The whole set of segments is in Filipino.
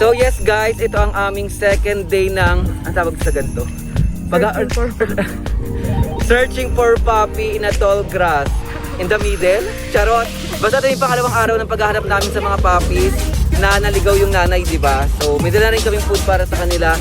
So yes guys, ito ang aming second day ng, ang tawag sa ganito? Searching for puppy in a tall grass. In the middle? Charot! Basta ito yung pangalawang araw ng paghahanap namin sa mga puppies na naligaw yung nanay, di ba? So may dala rin kaming food para sa kanila.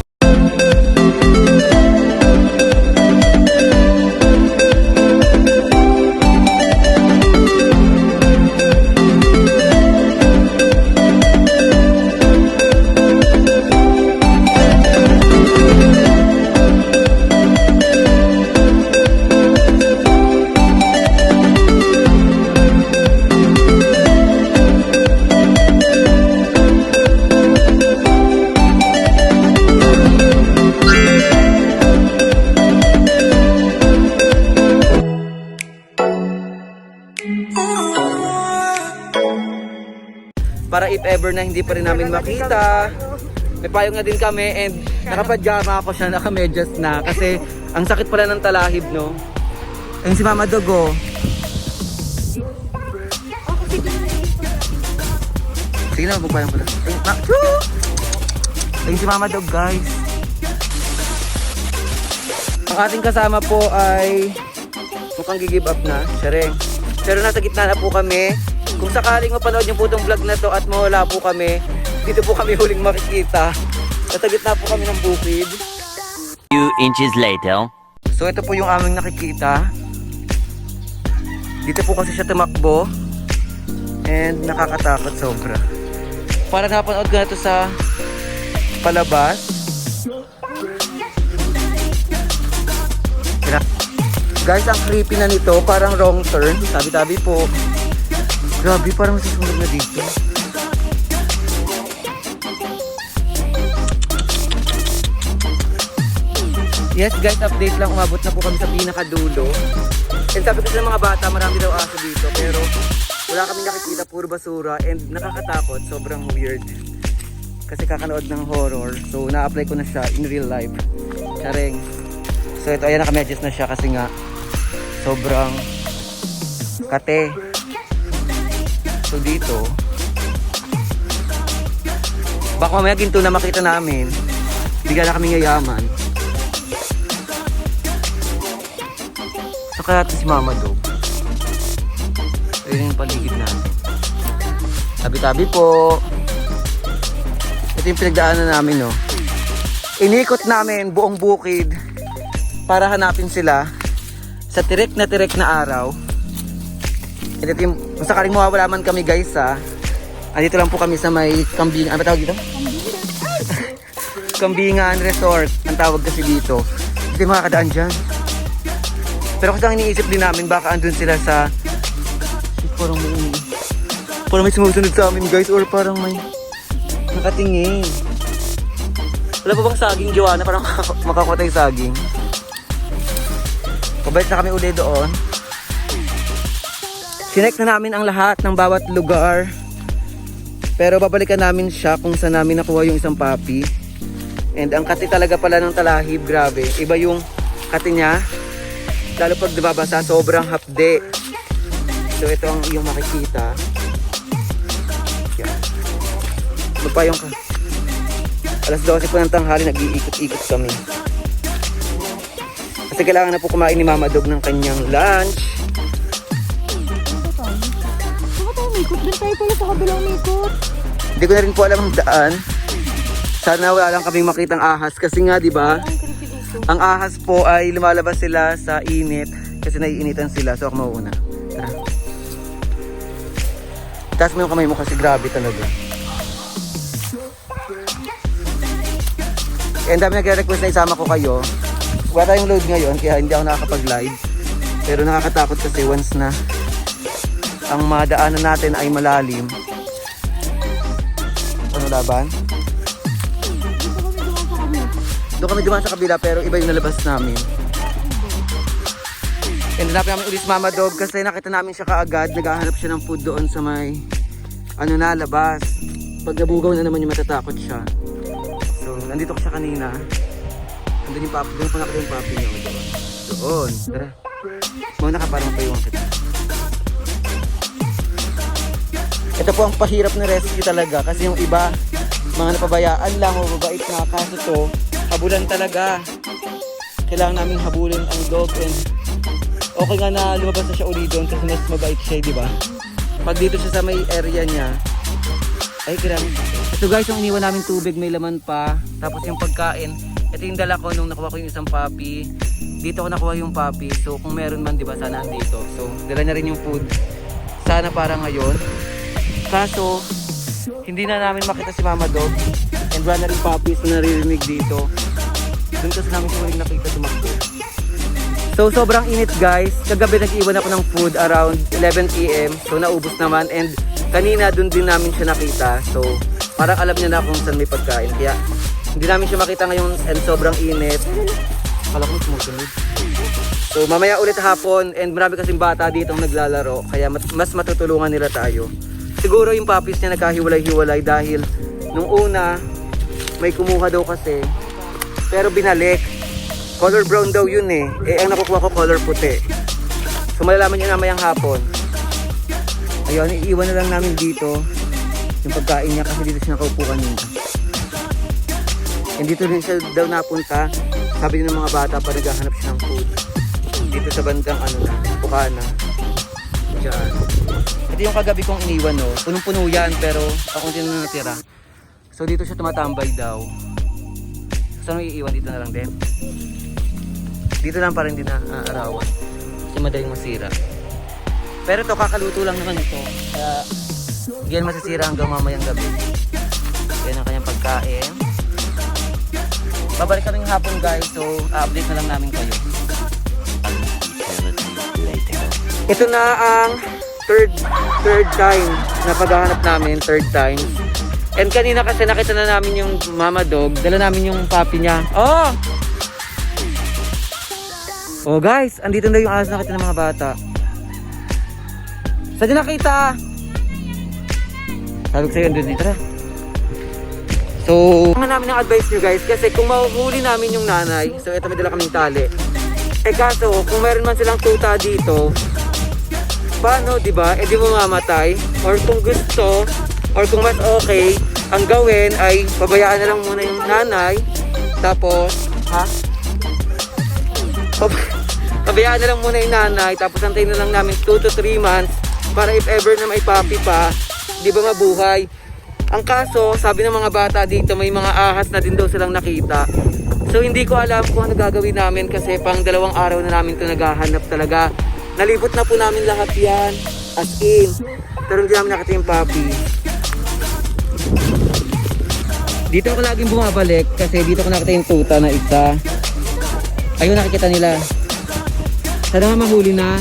Para if ever na hindi pa rin namin makita, may payong na din kami and nakapadyama ako siya, nakamedyas na kasi ang sakit pala ng talahib, no? Ayun si Mama Dogo. Sige na, magpapayong pala. Ayun si Mama Dog, guys. Ang ating kasama po ay mukhang gigive up na, syareng. Pero nasa gitna na po kami. Kung sakaling mapanood niyo po itong vlog na to at mawala po kami, dito po kami huling makikita. Nasa gitna po kami ng bukid. Few inches later. So ito po yung aming nakikita. Dito po kasi siya tumakbo. And nakakatakot sobra. Para napanood ko na ito sa palabas. Guys, ang creepy na nito. Parang wrong turn. Tabi-tabi po. Grabe, parang masusunod na dito. Yes guys, update lang. Umabot na po kami sa pinakadulo. And sabi kasi ng mga bata, marami daw aso dito. Pero wala kami nakikita, puro basura. And nakakatakot, sobrang weird. Kasi kakanood ng horror. So na-apply ko na siya in real life. Chareng. So ito, ayan, naka-adjust na siya kasi nga sobrang kate. So dito, baka mamaya ginto na makita namin, bigla na kami yayaman. So kaya ito si Mama Dog. Ayun yung paligid natin. Tabi-tabi po. Ito yung pinagdaanan namin, no. Inikot namin buong bukid para hanapin sila sa tirik na araw. Ito yung, kung sakaling mawawala man kami guys ha, andito lang po kami sa may Kambingan, ano ba tawag dito? Kambingan Resort, ang tawag kasi dito. Hindi makakadaan dyan. Pero kasi ang iniisip din namin, baka andun sila sa, parang may sumusunod sa amin guys, or parang may nakatingin. Wala pa bang saging, Joanna? Parang makakutay saging. Pabalik na kami uli doon. Sinek na namin ang lahat ng bawat lugar. Pero babalikan namin siya kung saan namin nakuha yung isang puppy. And ang kati talaga pala ng talahib, grabe. Iba yung kati niya. Lalo pag nababasa, sobrang hapde. So ito ang iyong makikita. Yan. Magpayong ka. Alas 12 po ng tanghali, nag-iikot-ikot kami. Kasi kailangan na po kumain ni Mama Dog ng kanyang lunch. Doon tayo pala sa kabilang ikot. Hindi ko na rin po alam ang daan. Sana wala lang kaming makitang ahas. Kasi nga, di ba? Ang ahas po ay lumalabas sila sa init. Kasi naiinitan sila. So ako mauuna. Tara. Taas mo yung kamay mo kasi grabe talaga. And dami nagre-request na isama ko kayo. Wala tayong load ngayon kaya hindi ako nakakapag-live. Pero nakakatakot kasi once na ang madaanan natin ay malalim. Ano laban? Doon kami dumaan sa kabila pero iba yung nalabas namin. And hanapin namin ulit si Mama Dog kasi nakita namin siya kaagad. Naghahanap siya ng food doon sa may ano na, labas. Pag nabugaw na naman yung matatakot siya. So nandito ko siya kanina. Nandun yung papi. Doon pa nakita yung papi niya. Doon. Tara. Muna ka parang mapayuan kita. Ito po ang pahirap na rescue talaga kasi yung iba mga napabayaan lang o mabait na. Kaso to, habulan talaga. Kailangan namin habulin ang dog and okay nga na lumabas na siya uli doon kasi mas mabait siya, di ba? Pag dito siya sa may area niya, ay grabe. Ito guys, yung iniwan namin tubig, may laman pa. Tapos yung pagkain, ito yung dala ko nung nakuha ko yung isang puppy. Dito ko nakuha yung puppy. So kung meron man, di ba, sana andito. So dala na rin yung food. Sana para ngayon. Kaso, hindi na namin makita si Mama Dog. And wala na rin puppies na naririnig dito. Doon kasi namin siya ulit nakita tumakbo. So sobrang init guys. Kagabi nag-iwan ako ng food around 11 PM. So naubos naman. And kanina doon din namin siya nakita. So parang alam niya na kung saan may pagkain. Kaya hindi namin siya makita ngayon and sobrang init. Akala ko sumusunod. So mamaya ulit hapon and marami kasing bata dito naglalaro. Kaya mas matutulungan nila tayo. Siguro yung puppies niya nagkahiwalay-hiwalay dahil nung una may kumuha daw kasi. Pero binalik. Color brown daw yun eh. Eh ang nakukuha ko color puti. So malalaman nyo namayang hapon. Ayun, iiwan na lang namin dito yung pagkain niya kasi dito siya nakaupo kanina. And dito rin siya daw napunta. Sabi din ng mga bata pa naghahanap siya ng food. Dito sa bandang ano na, Bukana. Diyan. Ito yung kagabi kong iniwan no. Punong-puno yan pero kakunti na natira. So dito siya tumatambay daw. Saan mo iiwan? Dito na lang din. Dito lang pa rin din na arawan. Kasi madaling masira. Pero to kakaluto lang naman ito. Kaya hindi yan masisira hanggang mamayang gabi. Yan ang kanyang pagkain. Babalik kaming hapon guys. So update na lang namin kayo. Ito na ang third time na paghahanap namin. Third time. And kanina kasi nakita na namin yung Mama Dog. Dala namin yung puppy niya. Oh! Oh guys, andito na yung ahas nakita ng mga bata. Saan niyo nakita? Sabi ko sa'yo, andun dito na. So, ang namin ng advice nyo guys, kasi kung mahuhuli namin yung nanay, so ito may dala kaming tali. Eh kaso, kung meron man silang tuta dito, paano, diba? Eh di mo mamatay. Or kung gusto, or kung mas okay, ang gawin ay pabayaan na lang muna yung nanay. Tapos, pabayaan na lang muna yung nanay. Tapos antayin na lang namin 2 to 3 months para if ever na may puppy pa, di ba mabuhay. Ang kaso, sabi ng mga bata dito, may mga ahas na din daw silang nakita. So hindi ko alam kung ano gagawin namin kasi pang 2 araw na namin ito naghahanap talaga. Nalibot na po namin lahat yan. As in. Pero hindi namin nakita yung puppy. Dito ako laging bumabalik kasi dito ko nakita yung tuta na isa. Ayun nakikita nila. Sana nga mahuli na.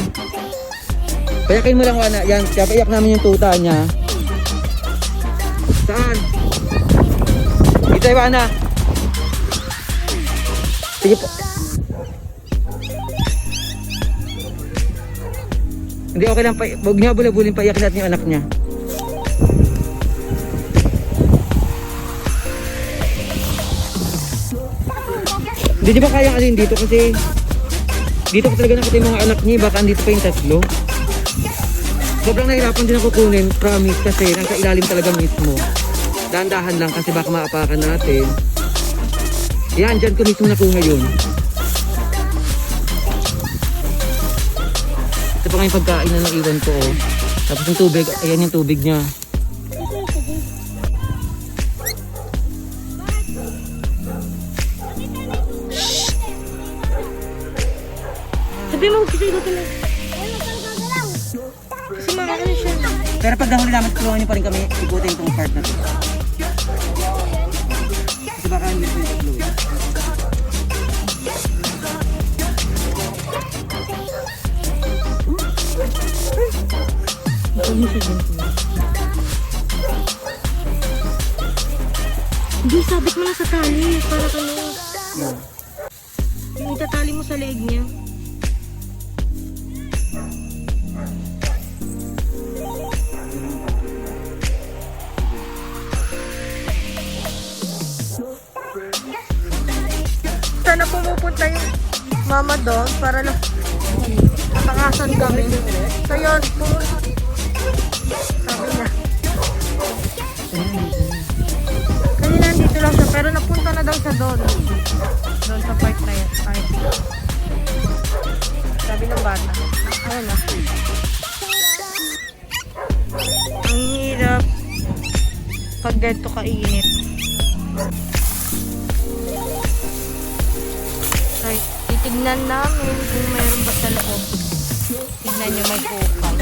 Payakin mo lang Wana. Yan, kaya paiyak namin yung tuta niya. Saan? Dito ay Wana. Sige po. Hindi okay lang. Huwag niya bulabulin, paiyak natin yung anak niya. Hindi ba kayang alin dito kasi dito ko talaga nakita yung mga anak niya, baka andito pa yung 3. Sobrang nahirapan din ako kunin, promise, kasi nasa ilalim talaga mismo. Dahan-dahan lang kasi baka maapakan natin. Yan, dyan ko mismo nakuha yun. Ito pa nga yung pagkain na naiwan ko oh. Tapos yung tubig, ayan yung tubig niya. Sabi mo, kasi ito lang. Kasi mga ano siya. Pero pag nahuli namin, tulungan niyo pa rin kami ikutin itong part na to. Kasi baka hindi ko yung tatlo eh. Ano siya dyan? Hindi, sabit mo lang sa tali. Para kano. Yung itatali mo sa leeg niya. Sana pumupunta yung Mama Dog para lang matakasan kami. So yun, pumunta dito. Sabi niya. Kaya Pero napunta na daw siya doon. Doon sa park na yan. Park. Sabi ng bata. Ayun na. Ang hirap. Pag ganito kainit. Ay, titignan namin kung mayroon ba sa loob. Tignan nyo, may kupal.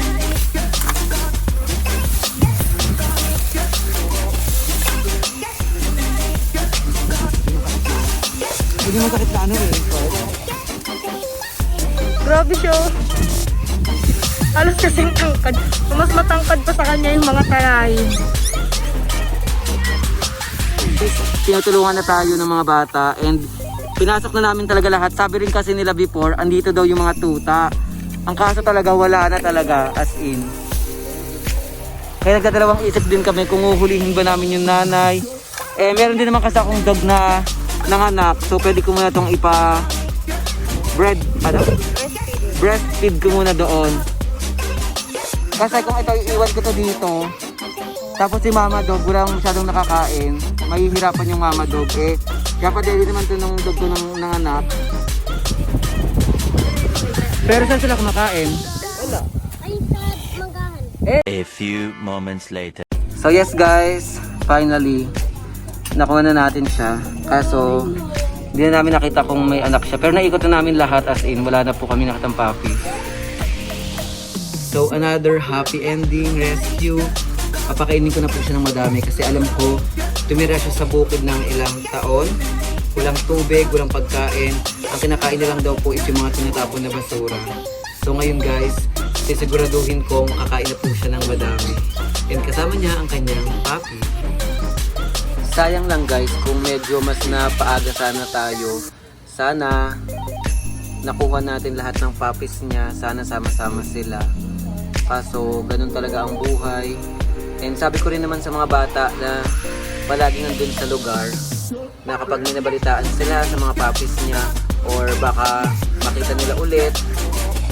Hindi mo sakit na ano eh. Grabe siya. Alos kasing tangkad. Mas matangkad pa sa kanya yung mga talahin. Tinutulungan na tayo ng mga bata and pinasok na namin talaga lahat. Sabi rin kasi nila before, andito daw yung mga tuta. Ang kaso talaga wala na talaga, as in. Kaya nagdadalawang isip din kami kung uhulihin ba namin yung nanay. Eh meron din naman kasi akong dog na nanganak, so pwede ko muna itong breastfeed ko muna doon. Kasi kung ito iiwan ko to dito, tapos si mama dog walang masyadong nakakain, mahihirapan yung mama dog eh. Kaya pa din naman ito ng dog ko nanganak. Pero saan sila kumakain? Wala. A few moments later. So yes guys, finally nakuha na natin siya. Kaso hindi na namin nakita kung may anak siya. Pero naikot na namin lahat, as in wala na po kami nakitang puppy. So another happy ending rescue. Papakainin ko na po siya ng madami kasi alam ko tumira siya sa bukid ng ilang taon. Walang tubig, walang pagkain. Ang kinakain na lang daw po is yung mga tinatapon na basura. So ngayon guys, sisiguraduhin kong kakain na po siya ng madami. And kasama niya ang kanyang puppy. Sayang lang guys kung medyo mas napaaga sana tayo. Sana nakuha natin lahat ng puppies niya. Sana sama-sama sila. Kaso ganun talaga ang buhay. And sabi ko rin naman sa mga bata na palagi nandun sa lugar na kapag minabalitaan sila sa mga puppies niya or baka makita nila ulit,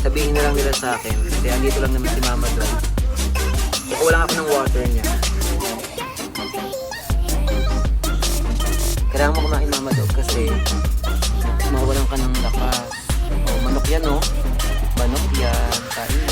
sabihin na lang nila sa akin. Kasi andito lang naman si mama doon. Kukuha lang ako ng water niya. Kailangan mo kumain mama dog kasi mawalan ka ng lakas. Oh, manok yan oh. Manok yan. Kain